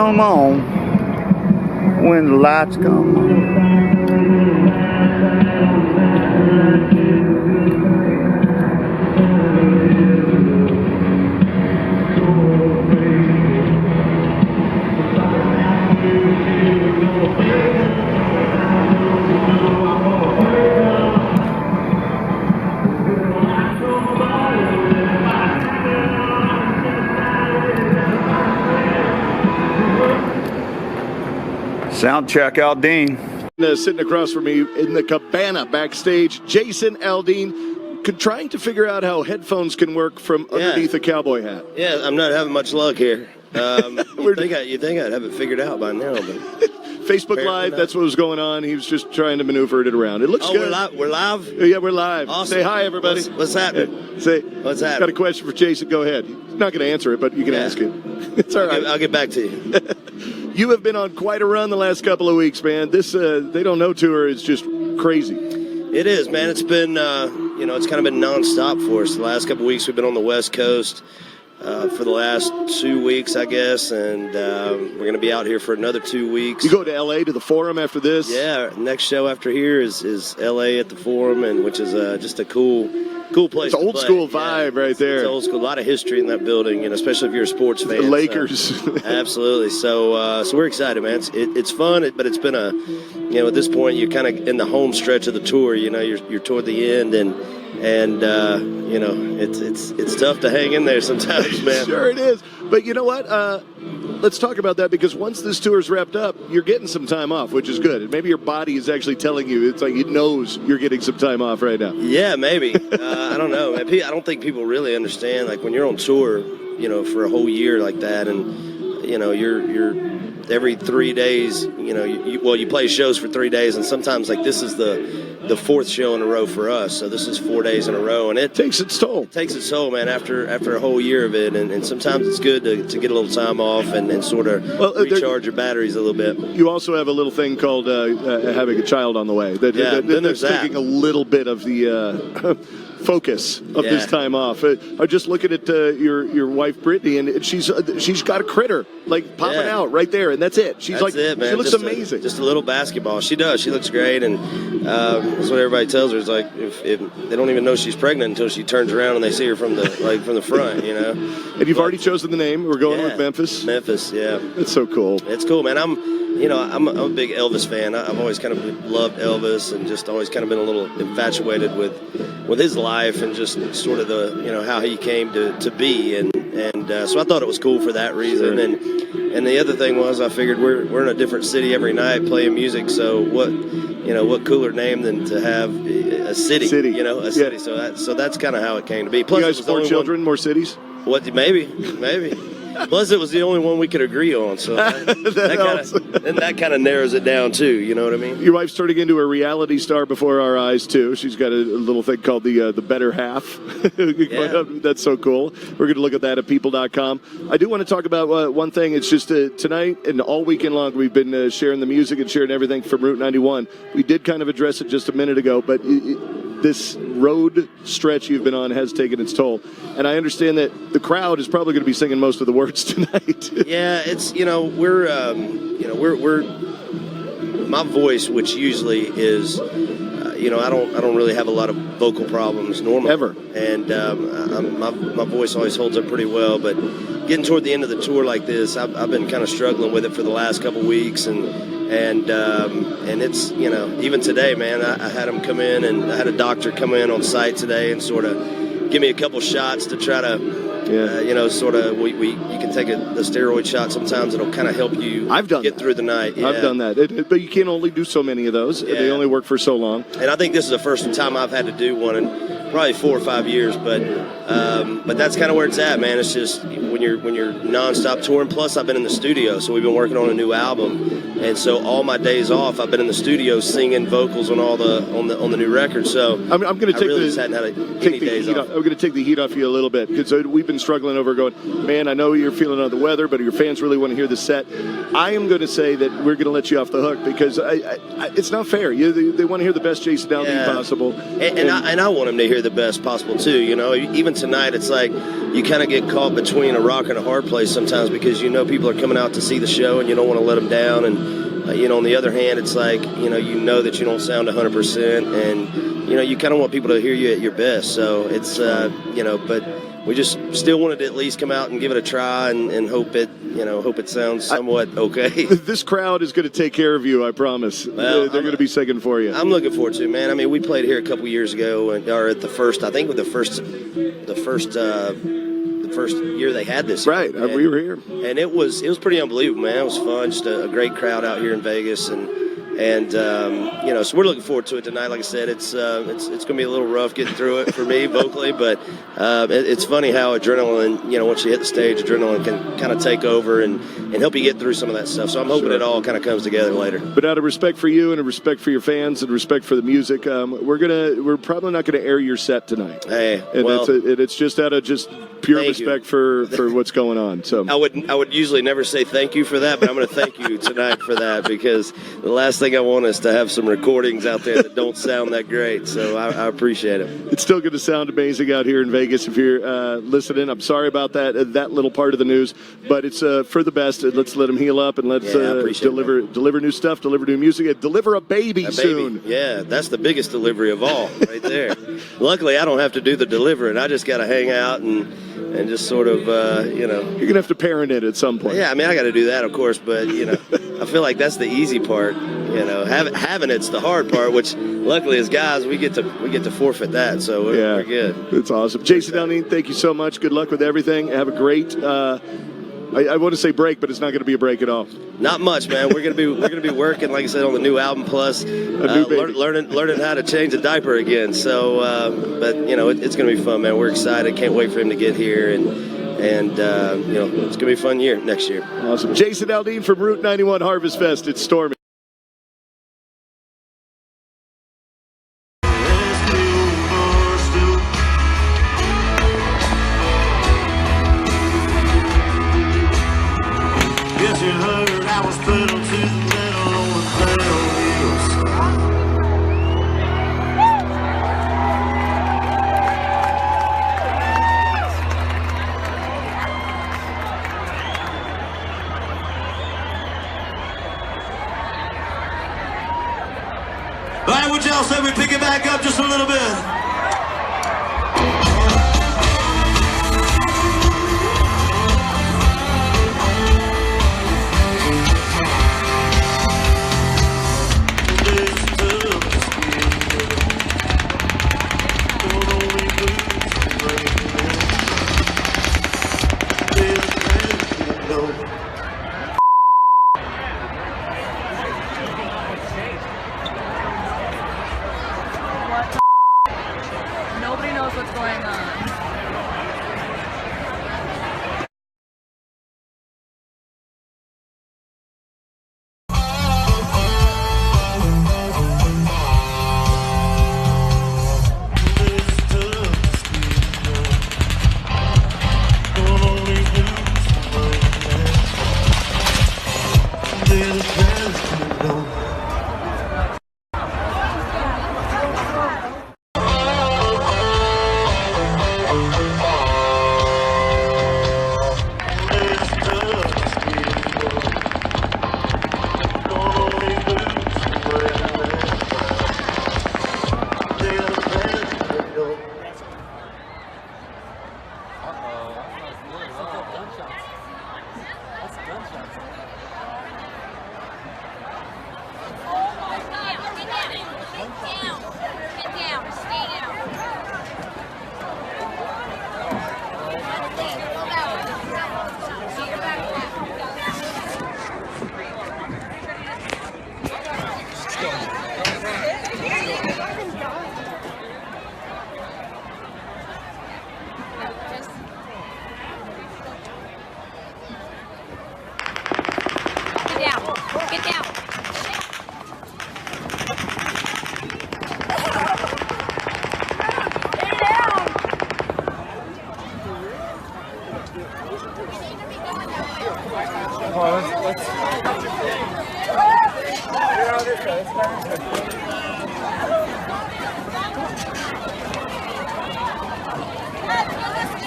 come on when the lights come on. Sound check, Aldean. Sitting across from me in the cabana backstage, Jason Aldean, trying to figure out how headphones can work from underneath a cowboy hat. Yeah, I'm not having much luck here. You think I'd have it figured out by now, but Facebook Live, that's what was going on. He was just trying to maneuver it around. It looks good. We're live? Yeah, we're live. Awesome. Say hi, everybody. What's happening? What's happening? Got a question for Jason. Go ahead. He's not going to answer it, but you can ask it. It's all right. I'll get back to you. You have been on quite a run the last couple of weeks, man. This They Don't Know tour is just crazy. It is, man. It's been, it's kind of been nonstop for us. The last couple of weeks we've been on the West Coast for the last 2 weeks, I guess, and we're going to be out here for another 2 weeks. You go to L.A. to the Forum after this? Yeah, next show after here is L.A. at the Forum, and which is just a cool place. It's old school vibe right there. It's old school. A lot of history in that building, especially if you're a sports fan. The Lakers. So, absolutely. So we're excited, man. It's fun, but it's been at this point you're kind of in the home stretch of the tour. You're toward the end, and it's tough to hang in there sometimes, man. Sure it is. But you know what? Let's talk about that, because once this tour is wrapped up, you're getting some time off, which is good. And maybe your body is actually telling you, it's like it knows you're getting some time off right now. Yeah, maybe. I don't know. I don't think people really understand, like, when you're on tour, for a whole year like that, and, you're every 3 days, you play shows for 3 days, and sometimes, like, this is the fourth show in a row for us, so this is 4 days in a row, and it takes its toll. It takes its toll, man, after a whole year of it, and sometimes it's good to get a little time off and sort of recharge your batteries a little bit. You also have a little thing called having a child on the way. That's taking a little bit of the focus of this time off. I'm just looking at your wife Brittany, and she's got a critter like popping out right there, and that's it. She's that's it, man. She looks amazing. Just a little basketball. She does. She looks great, and that's what everybody tells her. It's like if they don't even know she's pregnant until she turns around and they see her from the front, And you've already chosen the name. We're going with Memphis. Memphis, yeah. It's so cool. It's cool, man. I'm a big Elvis fan. I've always kind of loved Elvis, and just always kind of been a little infatuated with his life and just sort of the how he came to be, and so I thought it was cool for that reason. Sure. And the other thing was, I figured we're in a different city every night playing music, so what cooler name than to have a city. A city. So that's kind of how it came to be. Plus, you guys 4 children, more cities? What? Maybe. Plus, it was the only one we could agree on, so that kind of narrows it down too. You know what I mean? Your wife's turning into a reality star before our eyes too. She's got a little thing called the Better Half. That's so cool. We're going to look at that at people.com. I do want to talk about one thing. It's just tonight and all weekend long we've been sharing the music and sharing everything from Route 91. We did kind of address it just a minute ago, but this road stretch you've been on has taken its toll, and I understand that the crowd is probably going to be singing most of the words tonight. Yeah, it's we're my voice, which usually is I don't really have a lot of vocal problems normally ever, and my voice always holds up pretty well, but getting toward the end of the tour like this, I've been kind of struggling with it for the last couple weeks, and it's even today, man, I had him come in, and I had a doctor come in on site today and sort of give me a couple shots to try to sort of you can take the steroid shot sometimes. It'll kind of help you get through the night. Yeah. I've done that, but you can only do so many of those. Yeah. They only work for so long. And I think this is the first time I've had to do one in probably 4 or 5 years, but that's kind of where it's at, man. It's just when you're nonstop touring. Plus, I've been in the studio, so we've been working on a new album, and so all my days off, I've been in the studio singing vocals on on the new record. So I'm going to take the heat off. I'm going to take the heat off you a little bit, because we've been struggling over going, man, I know you're feeling under the weather, but your fans really want to hear the set. I am going to say that we're going to let you off the hook, because it's not fair. They want to hear the best Jason Aldean possible. And I want them to hear the best possible too. Even tonight, it's like you kind of get caught between a rock and a hard place sometimes, because you know people are coming out to see the show and you don't want to let them down. And you know, on the other hand, it's like, you know that you don't sound 100%, and you know, you kind of want people to hear you at your best. So it's you know, but we just still wanted to at least come out and give it a try, and hope it sounds somewhat okay. This crowd is going to take care of you, I promise. Well, they're going to be singing for you. I'm looking forward to it, man. I mean, we played here a couple years ago, or at the first year they had this. Right, we were here, and it was pretty unbelievable, man. It was fun, just a great crowd out here in Vegas, and you know, so we're looking forward to it tonight. Like I said, it's going to be a little rough getting through it for me vocally, but it's funny how adrenaline, you know, once you hit the stage, adrenaline can kind of take over and help you get through some of that stuff. So I'm hoping it all kind of comes together later. But out of respect for you and a respect for your fans and respect for the music, we're probably not going to air your set tonight. Hey, and well, it's just out of just pure respect for what's going on. So I would usually never say thank you for that, but I'm going to thank you tonight for that, because the last thing I want is to have some recordings out there that don't sound that great. So I appreciate it. It's still going to sound amazing out here in Vegas if you're listening. I'm sorry about that little part of the news, but it's for the best. Let's let them heal up, and let's deliver new stuff, deliver new music, and deliver a baby soon. Yeah, that's the biggest delivery of all right there. Luckily, I don't have to do the delivering. I just got to hang out and just sort of, you know. You're going to have to parent it at some point. Yeah, I mean, I got to do that, of course, but, you know, I feel like that's the easy part. You know, having it's the hard part, which luckily as guys, we get to forfeit that, so we're good. It's awesome. Jason Aldean, thank you so much. Good luck with everything. Have a great I want to say break, but it's not going to be a break at all. Not much, man. We're gonna be working, like I said, on the new album, plus learning how to change a diaper again. So, but you know, it's gonna be fun, man. We're excited. Can't wait for him to get here, and you know, it's gonna be a fun year next year. Awesome. Jason Aldean from Route 91 Harvest Fest. It's stormy. Would y'all say we pick it back up just a little bit? Nobody knows what's going on.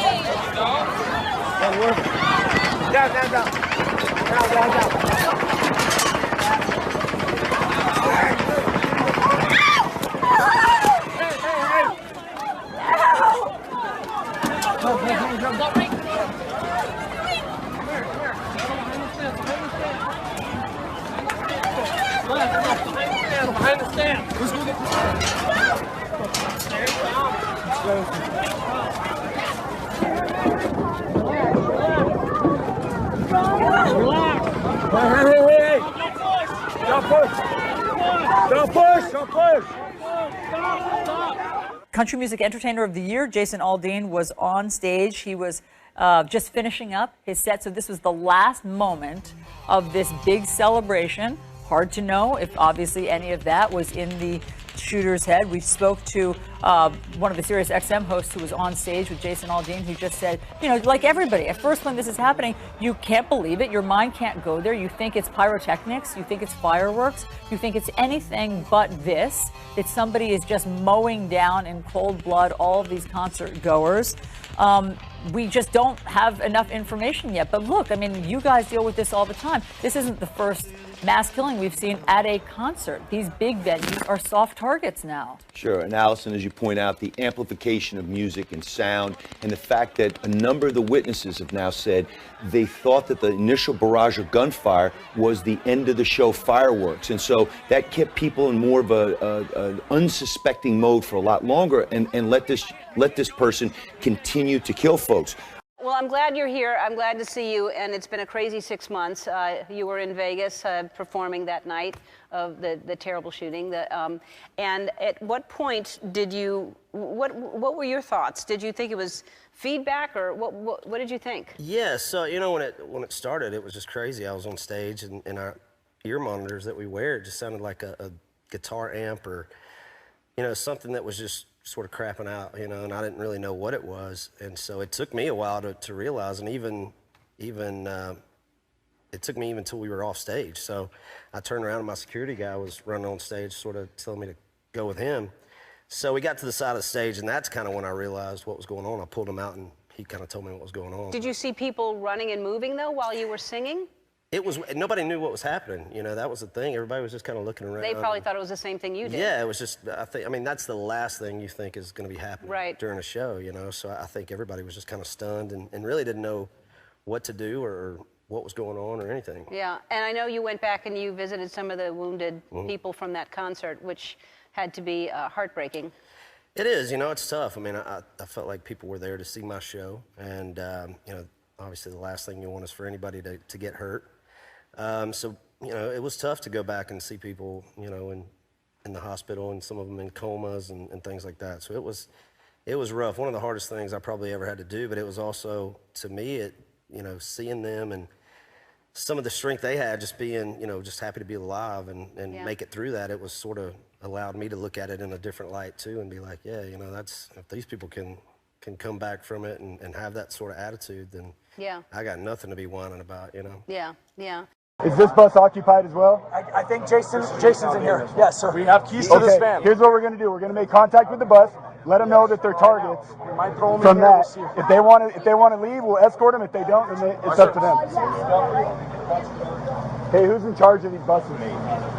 Let's go. Behind the stand. Let's go get Relax. Hey. Don't push. Don't push. Country Music Entertainer of the Year, Jason Aldean, was on stage. He was just finishing up his set, so this was the last moment of this big celebration. Hard to know if obviously any of that was in the shooter's head. We spoke to one of the SiriusXM hosts who was on stage with Jason Aldean, who just said, you know, like everybody, at first when this is happening, you can't believe it. Your mind can't go there. You think it's pyrotechnics. You think it's fireworks. You think it's anything but this, that somebody is just mowing down in cold blood all of these concert goers. We just don't have enough information yet. But look, I mean, you guys deal with this all the time. This isn't the first mass killing we've seen at a concert. These big venues are soft targets now. Sure, and Allison, as you point out, the amplification of music and sound, and the fact that a number of the witnesses have now said they thought that the initial barrage of gunfire was the end of the show fireworks, and so that kept people in more of an unsuspecting mode for a lot longer, and let this person continue to kill folks. Well, I'm glad you're here. I'm glad to see you, and it's been a crazy 6 months. You were in Vegas performing that night of the terrible shooting. And at what point did you? What were your thoughts? Did you think it was feedback, or what did you think? Yeah, so you know, when it started, it was just crazy. I was on stage, and our ear monitors that we wear, it just sounded like a guitar amp, or something that was just sort of crapping out, and I didn't really know what it was, and so it took me a while to realize, and even it took me even until we were off stage. So I turned around, and my security guy was running on stage, sort of telling me to go with him. So we got to the side of the stage, and that's kind of when I realized what was going on. I pulled him out, and he kind of told me what was going on. Did you see people running and moving though while you were singing? Nobody knew what was happening. That was the thing. Everybody was just kind of looking around. They probably thought it was the same thing you did. Yeah, it was just, I mean, that's the last thing you think is going to be happening during a show, So I think everybody was just kind of stunned and really didn't know what to do or what was going on or anything. Yeah, and I know you went back and you visited some of the wounded people from that concert, which had to be heartbreaking. It is, it's tough. I mean, I felt like people were there to see my show, and, obviously the last thing you want is for anybody to get hurt. So, it was tough to go back and see people, in the hospital, and some of them in comas and things like that. So it was rough. One of the hardest things I probably ever had to do, but it was also, to me, seeing them and some of the strength they had, just being, just happy to be alive and make it through that. It was sort of allowed me to look at it in a different light too, and be like, yeah, that's, if these people can come back from it and have that sort of attitude, then I got nothing to be whining about, Yeah. Is this bus occupied as well? I think Jason's in here. Yes, sir. We have keys to this van. Here's what we're going to do. We're going to make contact with the bus. Let them know that they're targets. We might throw them from in here, that. we'll see. If they want to leave, we'll escort them. If they don't, then it's up to them. Hey, who's in charge of these buses?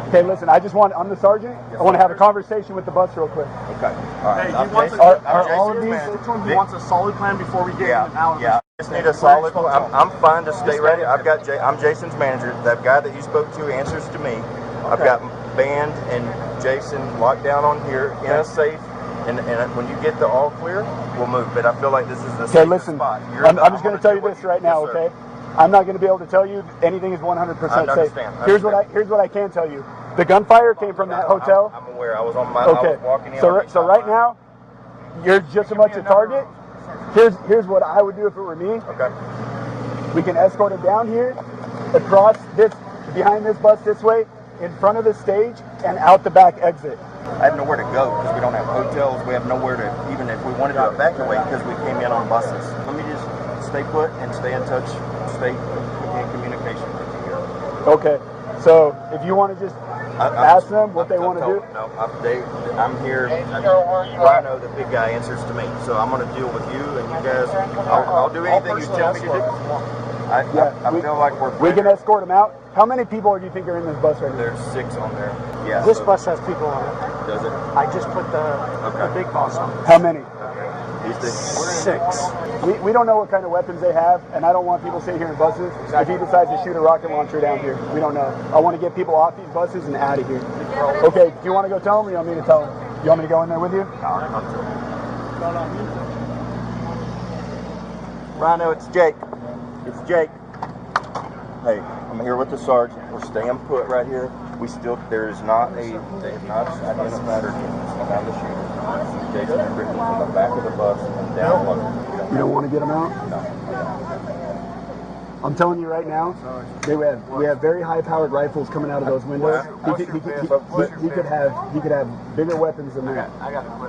Okay, listen. I'm the sergeant. I want to have a conversation with the bus real quick. Okay. All right. Hey, he wants are all of these? he wants a solid plan before we get out. Yeah. Just need a solid. I'm fine to stay ready. I'm Jason's manager. That guy that you spoke to answers to me. Okay. I've got Band and Jason locked down on here in a safe. And when you get the all clear, we'll move. But I feel like this is the safest spot. I'm just going to tell you this right now, okay? I'm not going to be able to tell you anything is 100% safe. Here's what I can tell you. The gunfire came from that hotel. I'm aware. I was on my. Okay. I was walking in. So right now, you're just as much a target. Here's what I would do if it were me. Okay. We can escort it down here, across this, behind this bus this way, in front of the stage, and out the back exit. I have nowhere to go because we don't have hotels. We have nowhere to, even if we wanted to evacuate, because we came in on buses. Let me just stay put and stay in touch, stay in communication with you here. Okay. So if you want to just Ask them what they want to do. No, I'm here. Rhino, the big guy, answers to me. So I'm going to deal with you and you guys. I'll do anything you tell me to do. I feel like we can escort them out. How many people do you think are in this bus right now? There's 6 on there. Yeah. This bus has people on it. Does it? I just put the big boss on it. How many? 6. We don't know what kind of weapons they have, and I don't want people sitting here in buses. If he decides to shoot a rocket launcher down here, we don't know. I want to get people off these buses and out of here. Okay, do you want to go tell them, or you want me to tell them? You want me to go in there with you? Rhino, it's Jake. It's Jake. Hey, I'm here with the sergeant. We're staying put right here. There is not they have not identified or found the shooter. Jason and Ricky from the back of the bus and down low. You don't want to get them out? No. I'm telling you right now, we have very high-powered rifles coming out of those windows. He could have bigger weapons than that.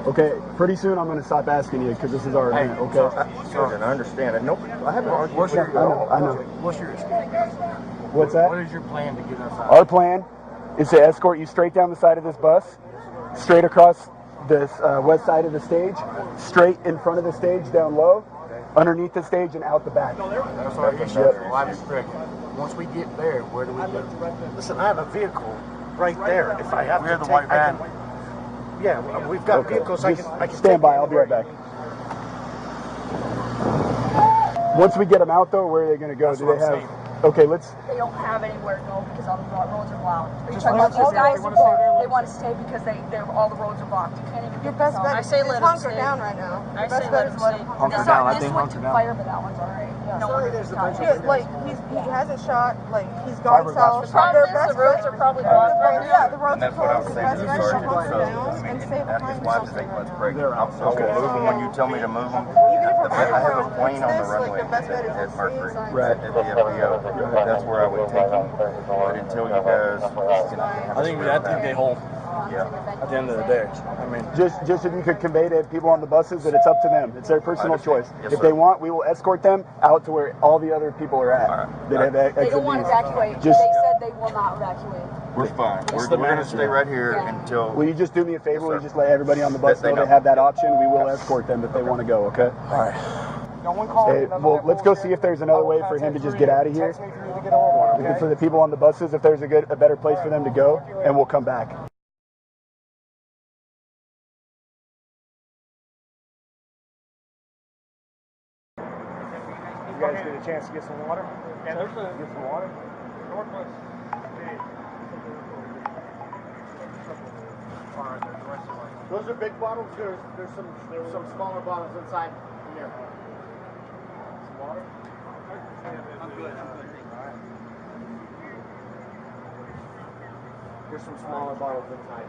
Okay, pretty soon I'm going to stop asking you because this is our event. Okay. Sergeant, I understand. I haven't argued with you at all. I know. What's your escape? What's that? What is your plan to get us out? Our plan is to escort you straight down the side of this bus, straight across this west side of the stage, straight in front of the stage down low, underneath the stage and out the back. That's our issue. Well, I'm strict. Once we get there, where do we go? Listen, I have a vehicle right there. If I have to take, white van. Yeah, we've got vehicles. I can stand by. I'll be right back. Once we get them out, though, where are they going to go? Do they have? Okay, let's. They don't have anywhere to go because all the roads are blocked. Are you talking about these guys? They want to stay because all the roads are blocked. You can't even get this on. I say let them stay. Hunker down right now. I say let them stay. Hunker down. I think hunker down. Fire, but that one's alright. No, there's the like he hasn't shot. Like he's gone south. The problem is the roads are probably blocked. Yeah, the roads And that's are what I was closed. saying to the sergeant. That's just why I think let's break. I'm supposed to move them when you tell me to move them. I have a plane on the runway at Mercury at the FBO. That's where I would take him. But until you guys, I think they hold. Yeah. At the end of the day, I mean, just if you could convey to people on the buses that it's up to them. It's their personal choice. Yes, if they want, we will escort them out to where all the other people are at. They don't want to evacuate. They said they will not evacuate. We're fine. We're going to stay right here until. Will you just do me a favor? Will you just let everybody on the bus know they have that option? We will escort them if they want to go. Okay. All right. Well, let's go see if there's another way for him to just get out of here. For the people on the buses, if there's a better place for them to go, and we'll come back. You guys get a chance to get some water? Yeah, get some water. Those are big bottles. There's some smaller bottles inside in there. Some water? I'm good. All right. There's some smaller bottles inside.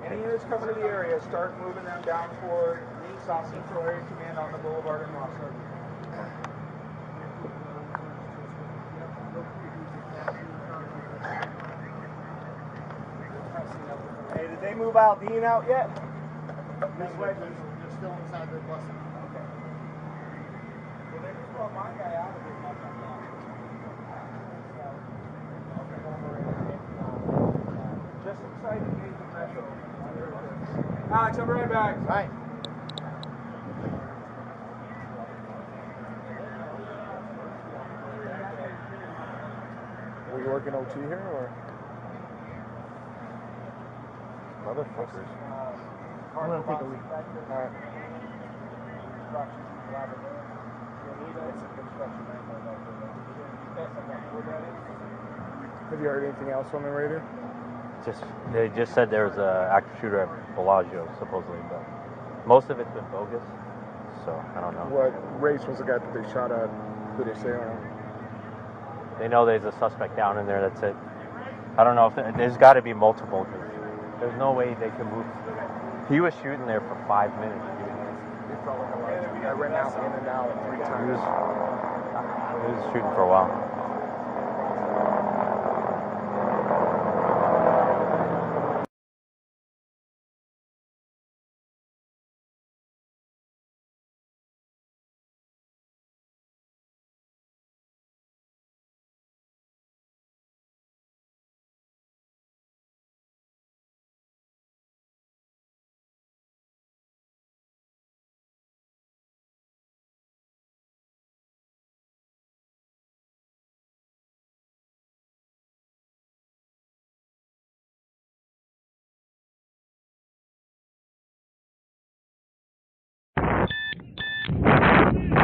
Any units coming to the area, start moving them down toward South Central Area Command on the boulevard in Rossburg. Hey, did they move Aldean out yet? This way? They're still inside their bus. Okay. Well, they just brought my guy out of it. Just inside the gate of Metro. Alex, I'll be right back. Right. Are you working OT here, or? Motherfuckers. I'm going to take a leak. All right. Have you heard anything else on the radio? They just said there was an active shooter at Bellagio, supposedly, but most of it's been bogus, so I don't know. What race was the guy that they shot at? Did they say? They know there's a suspect down in there, that's it. I don't know if there's got to be multiple. There's no way they can move. He was shooting there for 5 minutes. I ran out in and out 3 times. He was shooting for a while.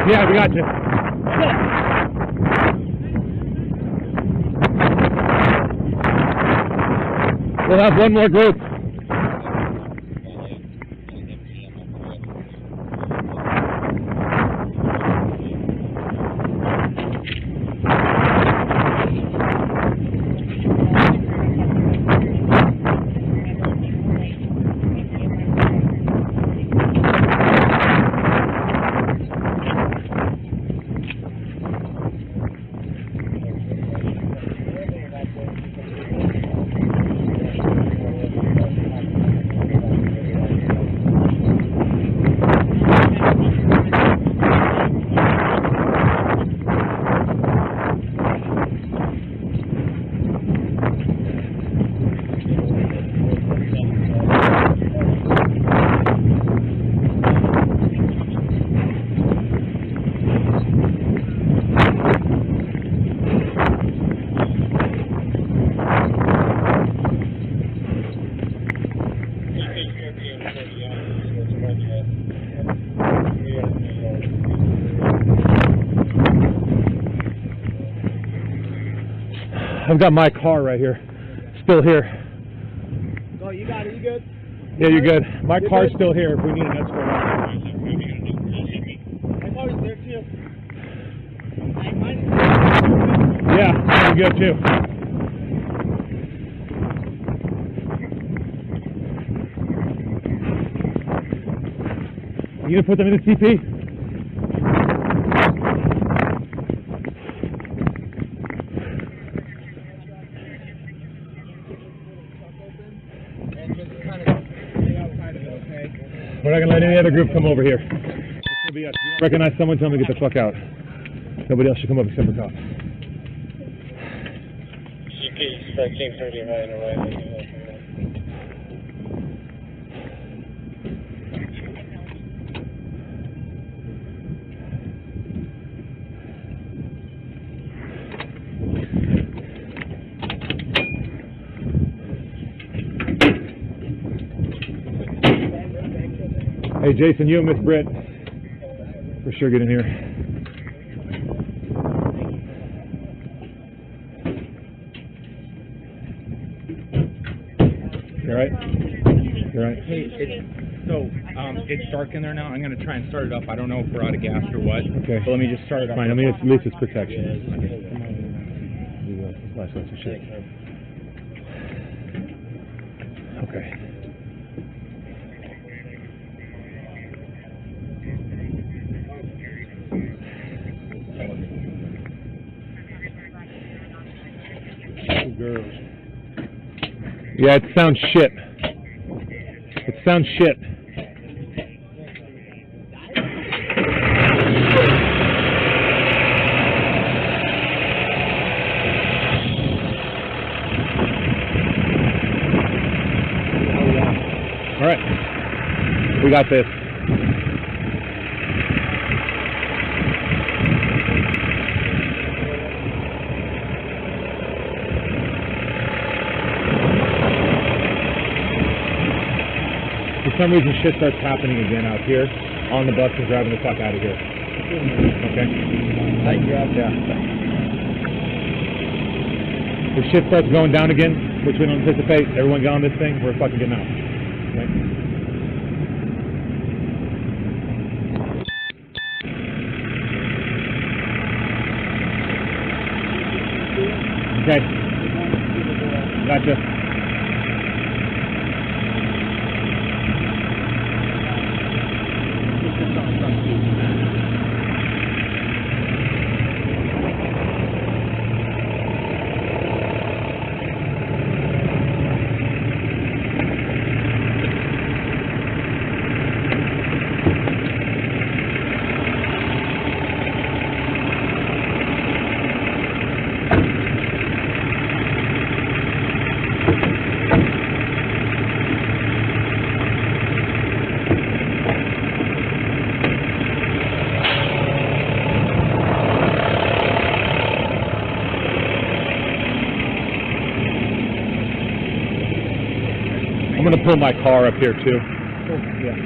Yeah, we got you. We'll have one more group. I've got my car right here, still here. Oh, you got it. You good? Yeah, you're good. My car's still here if we need an escort. My car is there too. Yeah, you're good too. You gonna put them in the TP? We're not gonna let any other group come over here. It's gonna be us. If you don't recognize someone, tell them to get the fuck out. Nobody else should come up except the cops. CP, start King 30 right away. Hey Jason, you and Miss Britt, for sure get in here. You all right? You all right? Hey, it's dark in there now. I'm going to try and start it up. I don't know if we're out of gas or what. Okay. But let me just start it up. Fine, I mean, at least it's protection. Flashlights and shit. Okay. Girls. Yeah, it sounds shit. It sounds shit. All right, we got this. For some reason, shit starts happening again out here on the bus and driving the fuck out of here. Okay? Yeah. If shit starts going down again, which we don't anticipate, everyone get on this thing, we're fucking getting out. Okay? Okay. Gotcha. I'm going to pull my car up here too. Yeah.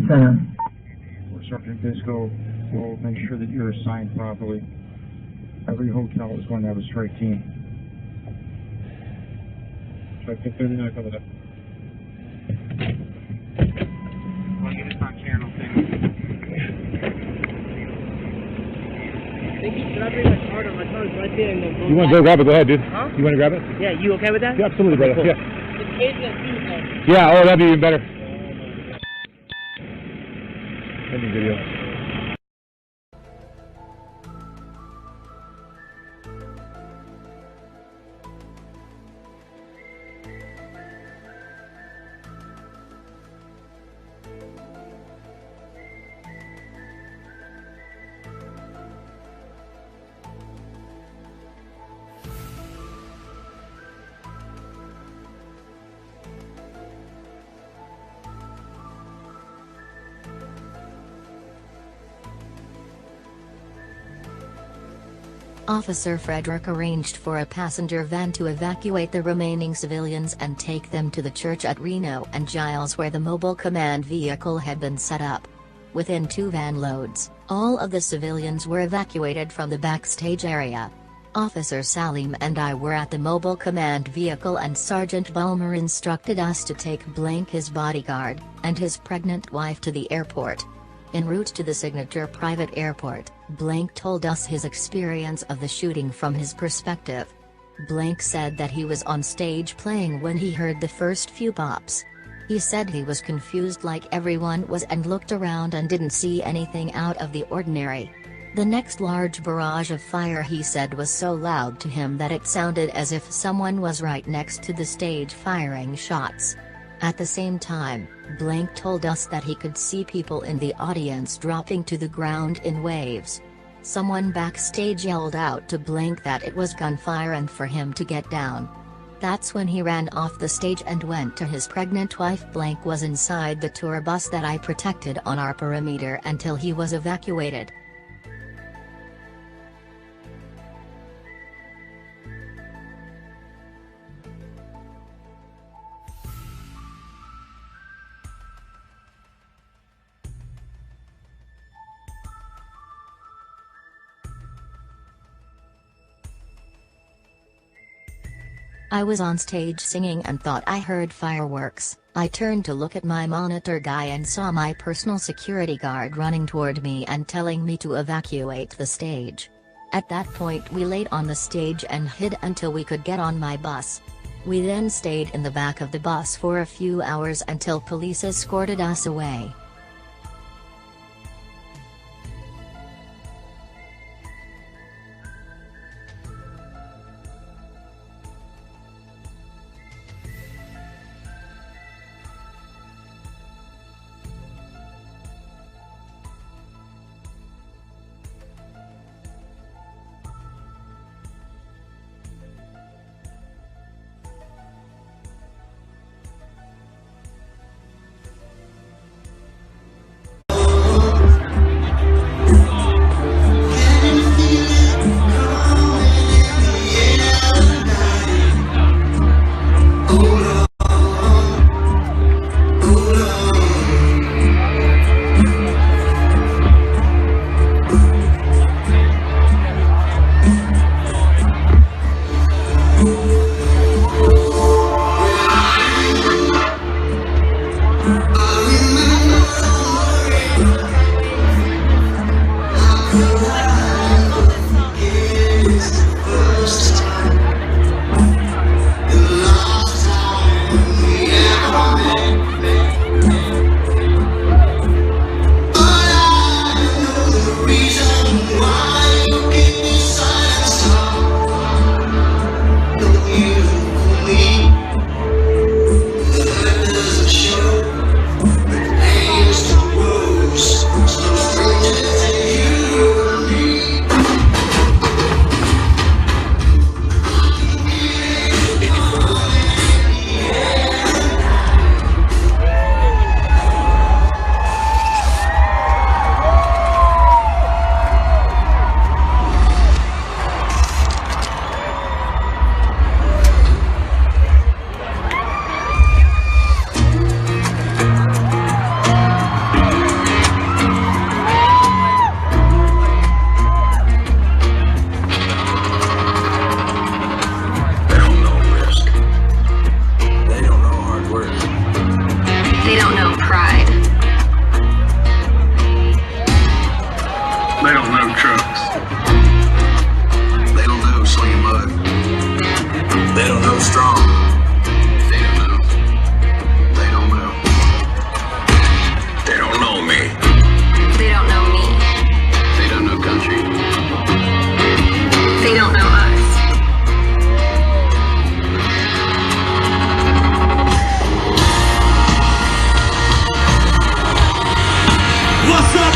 Center. Or Sergeant Bisco will make sure that you're assigned properly. Every hotel is going to have a strike team. Strike 39 coming up. Well, you just on channel thing. Can I bring my card on? My card's right there in the You want to go grab it? Go ahead, dude. Huh? You want to grab it? Yeah, you okay with that? Yeah, absolutely, brother. Cool. Yeah. It's Adrian Tuesday. Yeah, oh, that'd be even better. Sending video. Officer Frederick arranged for a passenger van to evacuate the remaining civilians and take them to the church at Reno and Giles where the mobile command vehicle had been set up. Within 2 van loads, all of the civilians were evacuated from the backstage area. Officer Salim and I were at the mobile command vehicle and Sergeant Bulmer instructed us to take Blank, his bodyguard, and his pregnant wife to the airport. En route to the signature private airport, Blank told us his experience of the shooting from his perspective. Blank said that he was on stage playing when he heard the first few pops. He said he was confused like everyone was and looked around and didn't see anything out of the ordinary. The next large barrage of fire he said was so loud to him that it sounded as if someone was right next to the stage firing shots. At the same time, Blank told us that he could see people in the audience dropping to the ground in waves. Someone backstage yelled out to Blank that it was gunfire and for him to get down. That's when he ran off the stage and went to his pregnant wife. Blank was inside the tour bus that I protected on our perimeter until he was evacuated. I was on stage singing and thought I heard fireworks. I turned to look at my monitor guy and saw my personal security guard running toward me and telling me to evacuate the stage. At that point we laid on the stage and hid until we could get on my bus. We then stayed in the back of the bus for a few hours until police escorted us away.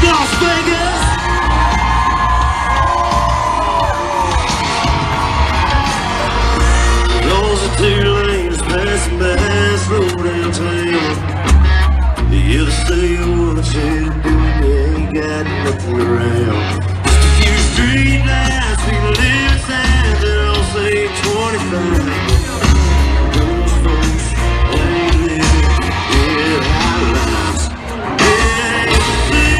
Las Vegas. Those are 2 lanes passing by, slow downtown. You either say what you do, you ain't got nothing around. Just a few street lights, people live inside, they all say 25. Those folks ain't living their high lives. Yeah, see,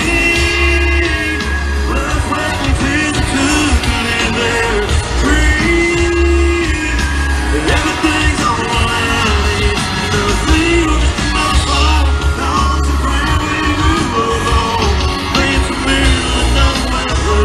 but when you feel the good, live there free. And everything's on the line, it's nothing but my fault. All the ground we move along, it's a middle of nowhere.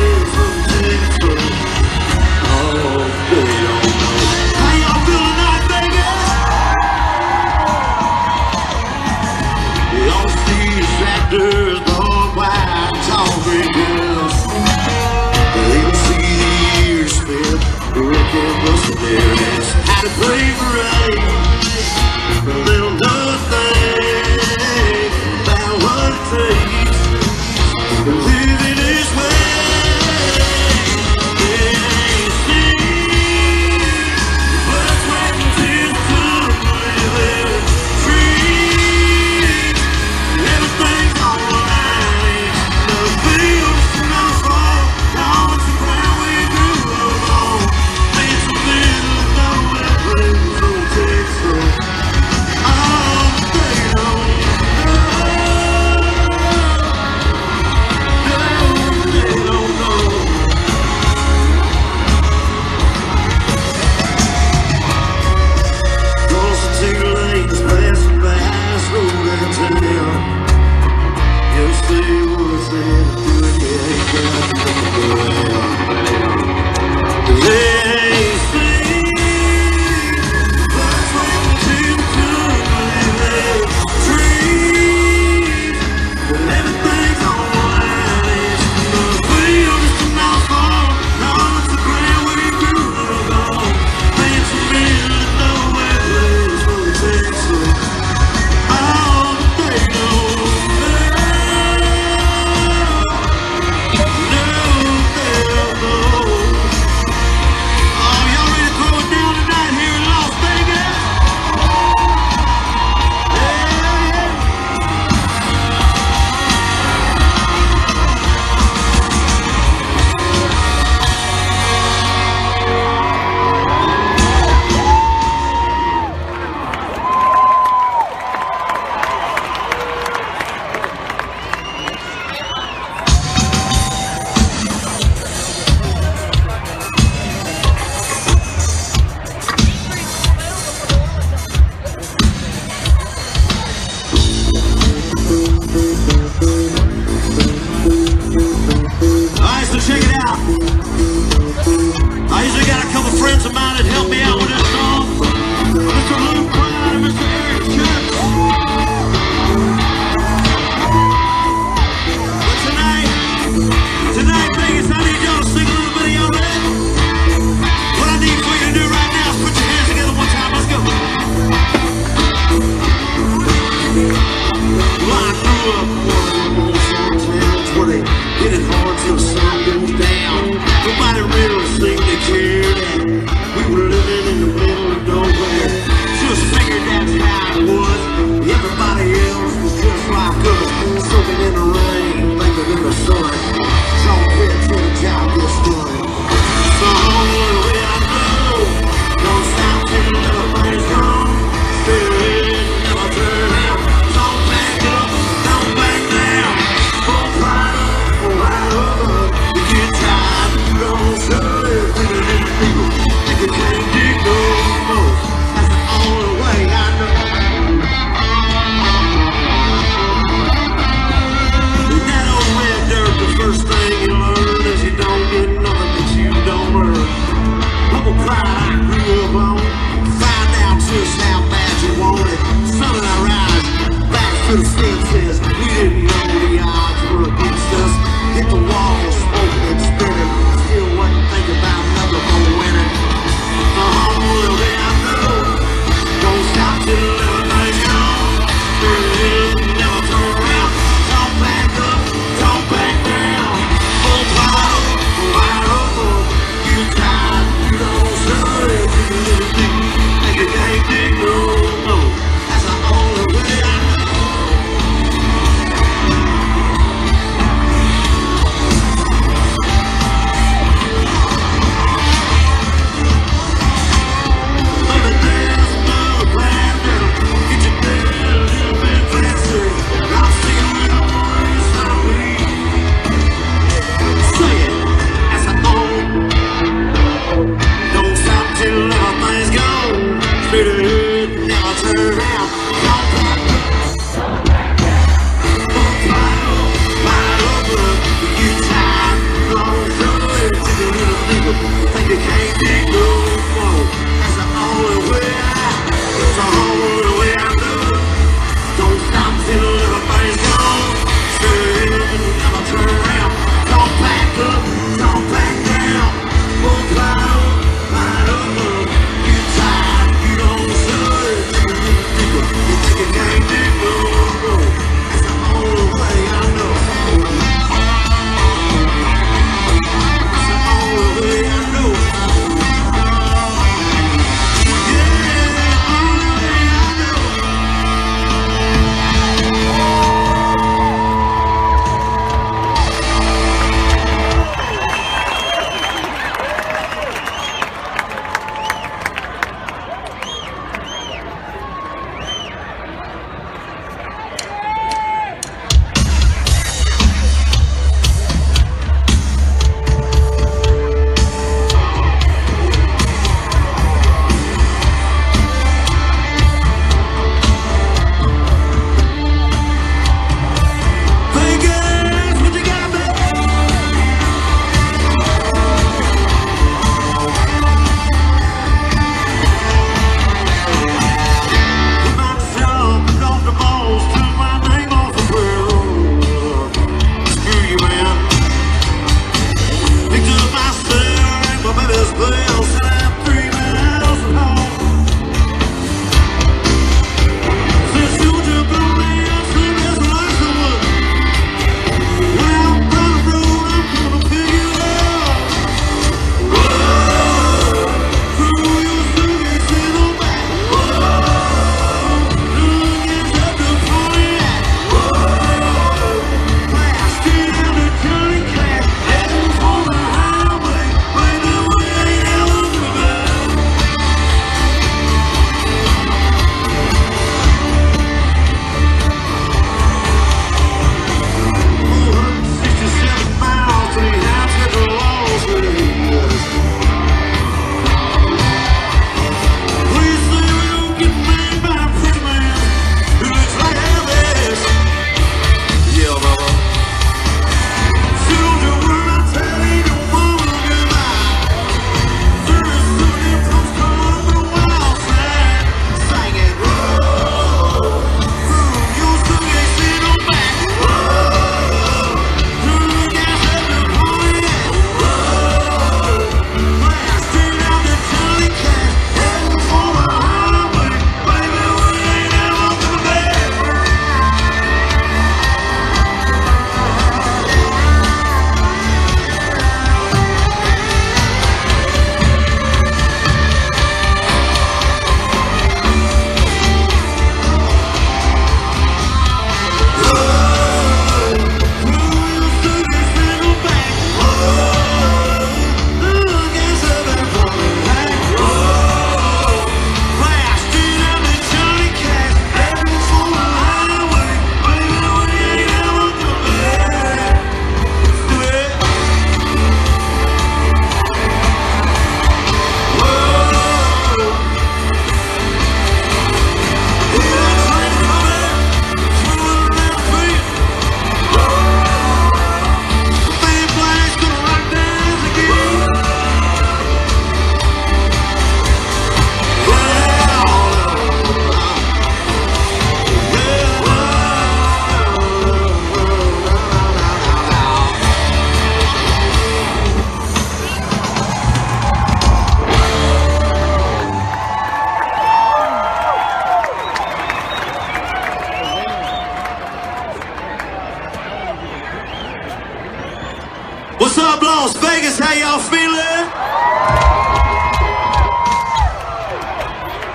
What's up, Las Vegas? How y'all feeling?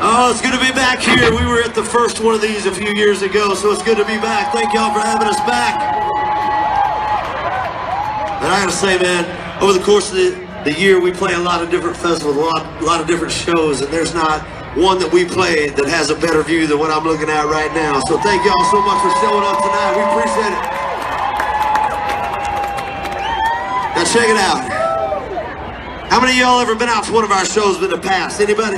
Oh, it's good to be back here. We were at the first one of these a few years ago, so it's good to be back. Thank y'all for having us back. And I gotta say, man, over the course of the year, we play a lot of different festivals, a lot of different shows, and there's not one that we play that has a better view than what I'm looking at right now. So thank y'all so much for showing up tonight. We appreciate it. Now check it out. How many of y'all ever been out to one of our shows in the past? Anybody?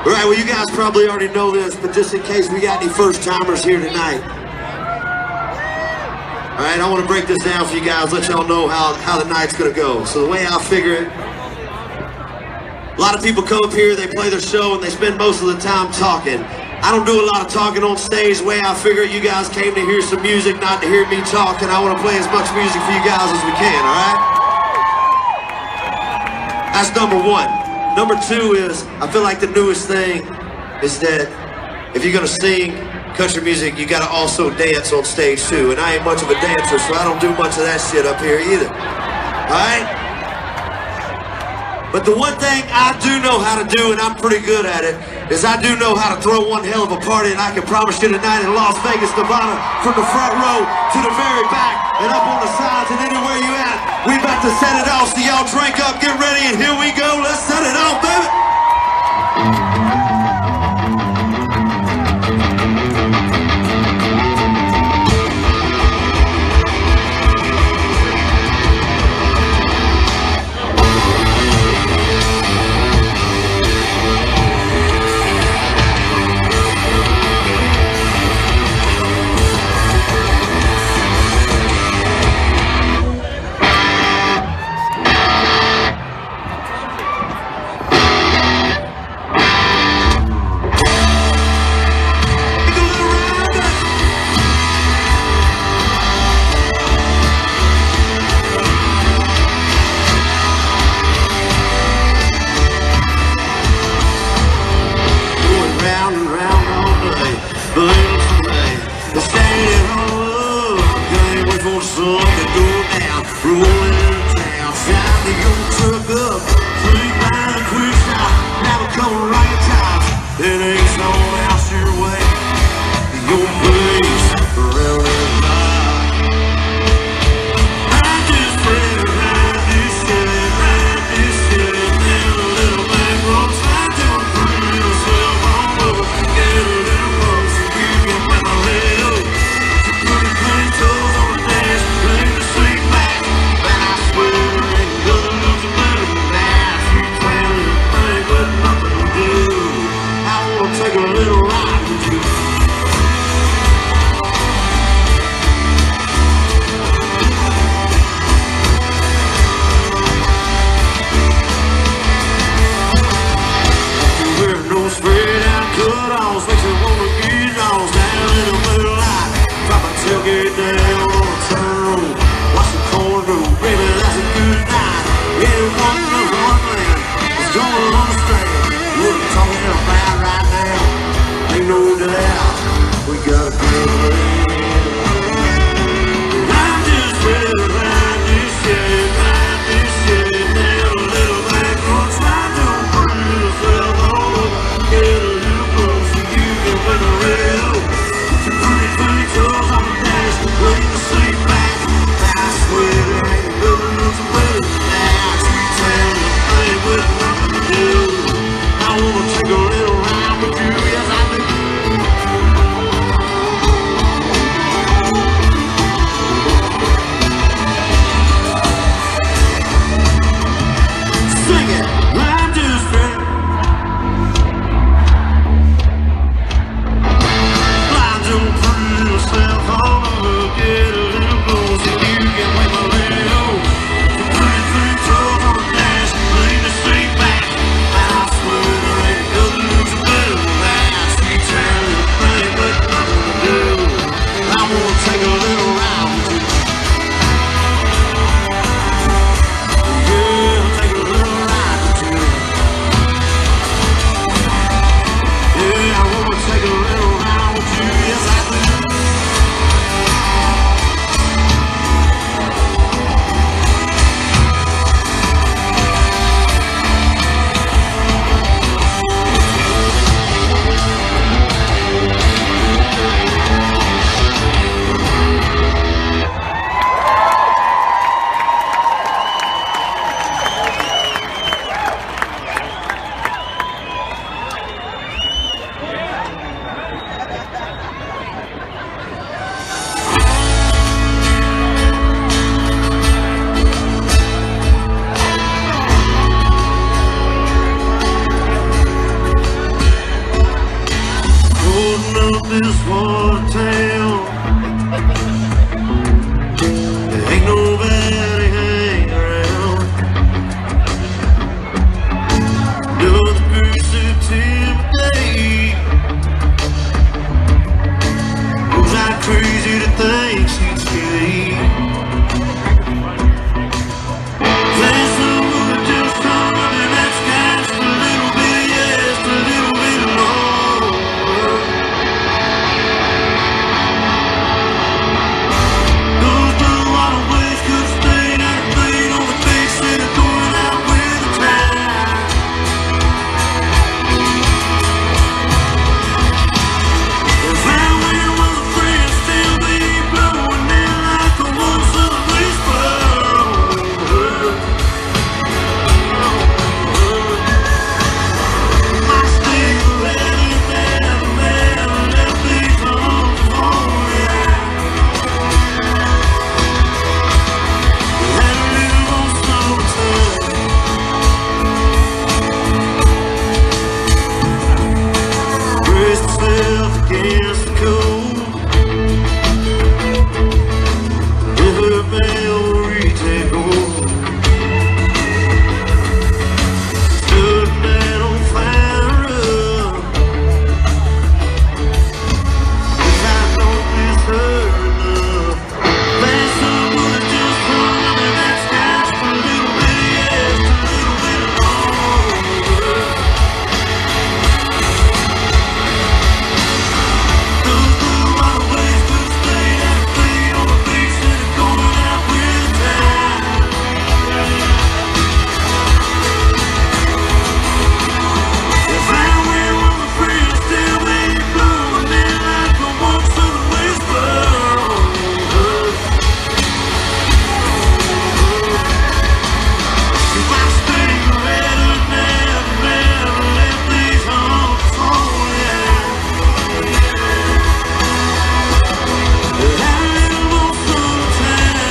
All right, well, you guys probably already know this, but just in case we got any first-timers here tonight. All right, I want to break this down for you guys, let y'all know how the night's going to go. So the way I figure it, a lot of people come up here, they play their show, and they spend most of the time talking. I don't do a lot of talking on stage. The way I figure it, you guys came to hear some music, not to hear me talk, and I want to play as much music for you guys as we can, all right? That's number one. Number two is, I feel like the newest thing is that if you're gonna sing country music, you gotta also dance on stage too. And I ain't much of a dancer, so I don't do much of that shit up here either. Alright? But the one thing I do know how to do, and I'm pretty good at it, is I do know how to throw one hell of a party, and I can promise you tonight in Las Vegas, Nevada, from the front row to the very back, and up on the sides, and anywhere you at, we about to set it off, so y'all drink up, get ready, and here we go. Let's set it off, baby. We'll cheapskate. There's someone just coming that's got just a little bit, yeah, just a little bit longer. Those blue waterways could stay out of rain on the big city going out with the tide. If that wind was a friend, still be blowing in like a once of a whisper. My stick ready, man, left these arms for you. Let her live on summertime. Brace yourself against the cold. If her bell retake hold, stood man on fire up. If I don't miss her enough, there's someone just coming that's got just a little bit, yeah, just a little bit longer. Those blue waterways could stay out of rain on the big city going out with the tide. If that wind was a friend, still be blowing in like a once of a whisper. If I stay ready, never let these arms fall, yeah. Let her live on summertime.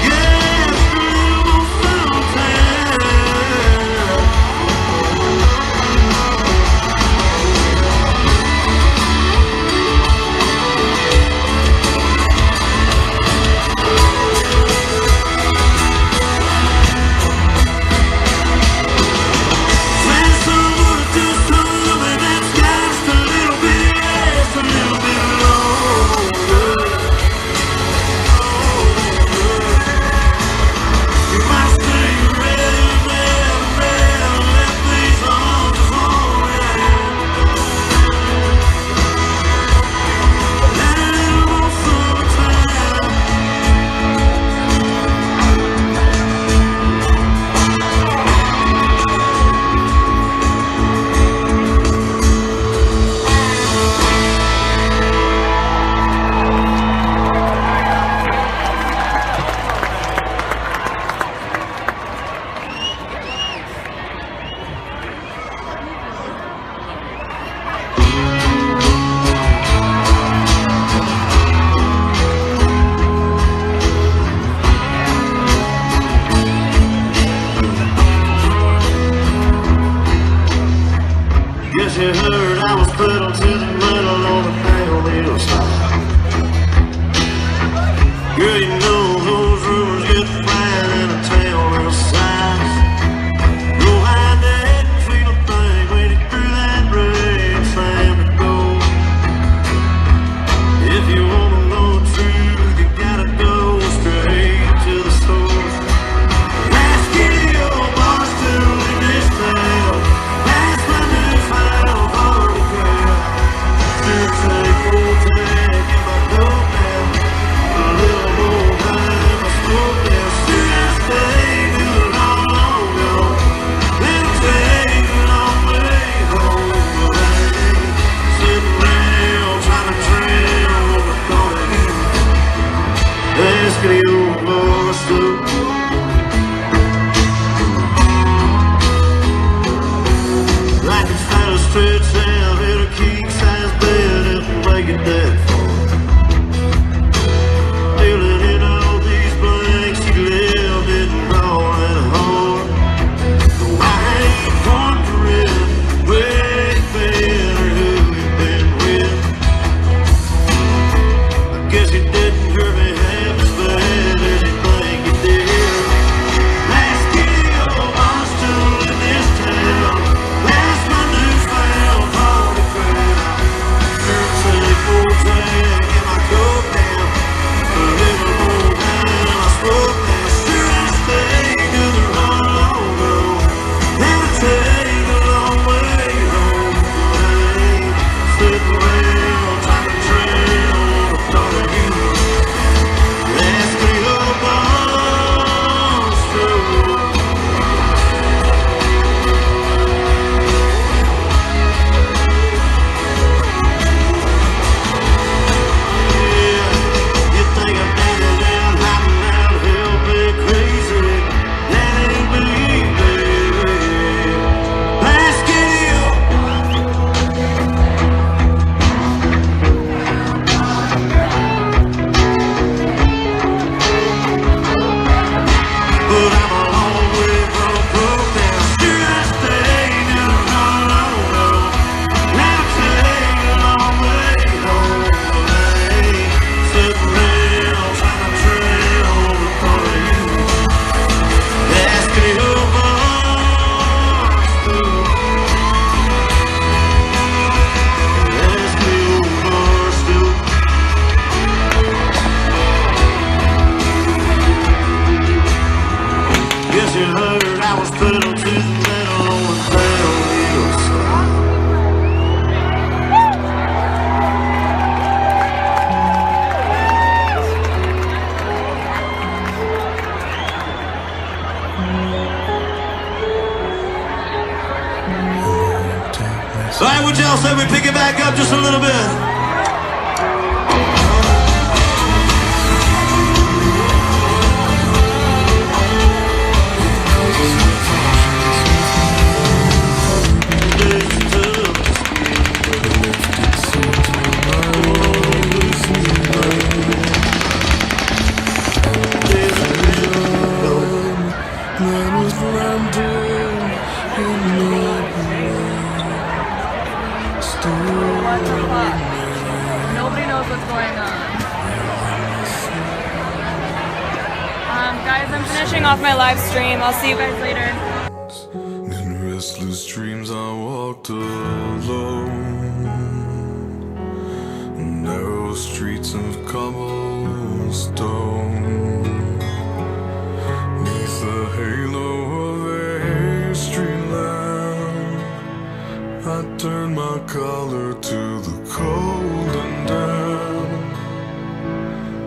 Yeah, just live on summertime. There's someone just coming that's got just a little bit, yeah, just a little bit longer. You might stay ready, never let these arms fall, yeah. Let her live on summertime. Guess you heard I was pedal to the metal on the downhill side. Girl, you know those rumors get flying in a town of size. Go high deck, feel a thing, waiting through that rain, slam the door. If you wanna know the truth, you gotta go straight to the source. Last video, bar stool in this town. That's my newfound Harley crowd. Sure take full tank in my coat now. A little more time, I smoke now. Sure I stay, do it all long gone. Then take a long way home. But I ain't sitting around trying to trail what we're gonna do. Ask the old boy slow. Like it's found a stretch out in a king-size bed if we make it that far. Filling in all these blanks you lived in raw and hard. Though I ain't wondering where you've been or who you've been with. I guess you didn't hurt me half as bad as you think you did. Last kill, I'm still in this town. That's my newfound Harley crowd. Sure take full say we pick it back up just a little bit. Nobody knows what's going on. Guys, I'm finishing off my live stream. I'll see you guys later. In restless dreams I walked alone, narrow streets of cobblestone, neath the halo of a street lamp, I turned my collar to the cold and damp.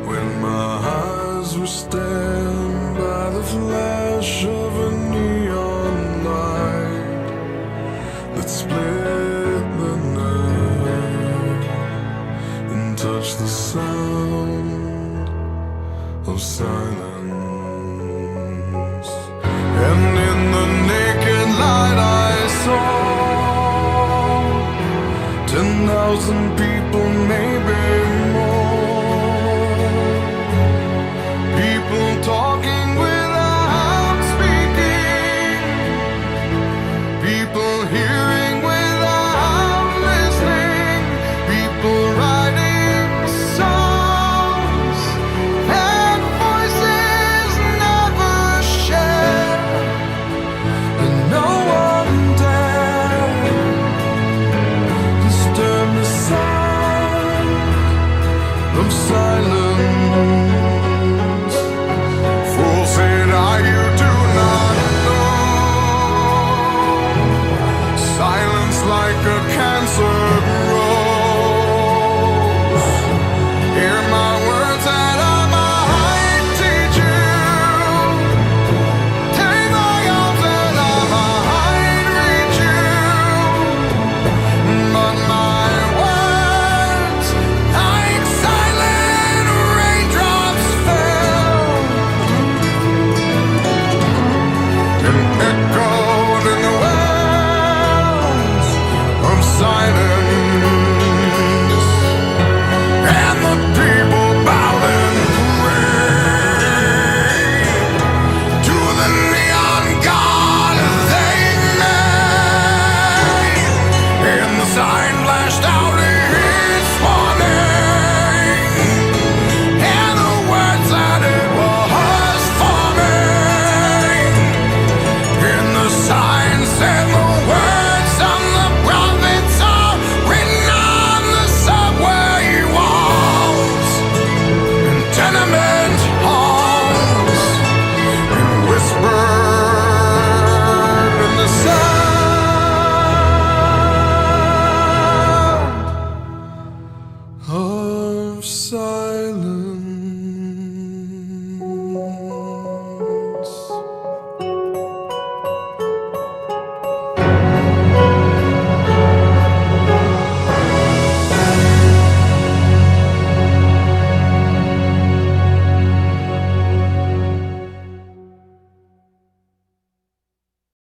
When my eyes were stabbed by the flash of a neon light that split the night and touched the sound of silence. And in the naked light I saw 10,000 people, maybe more. People talking without speaking. People hearing without listening. People writing songs and voices never shared. And no one dared disturb the sound of silence. Fool said I, you do not know. Silence like a cancer grows. Hear my words that I might teach you. Take my arms that I might reach you. But my words, like silent raindrops, fell and echoed in the wells of silence. And the people bowed and prayed to the neon god they made. And the sign flashed out its warning, and the words that it was forming. And the sign said the words of the prophets are written on the subway walls and tenement halls, and whispered in the sound of silence.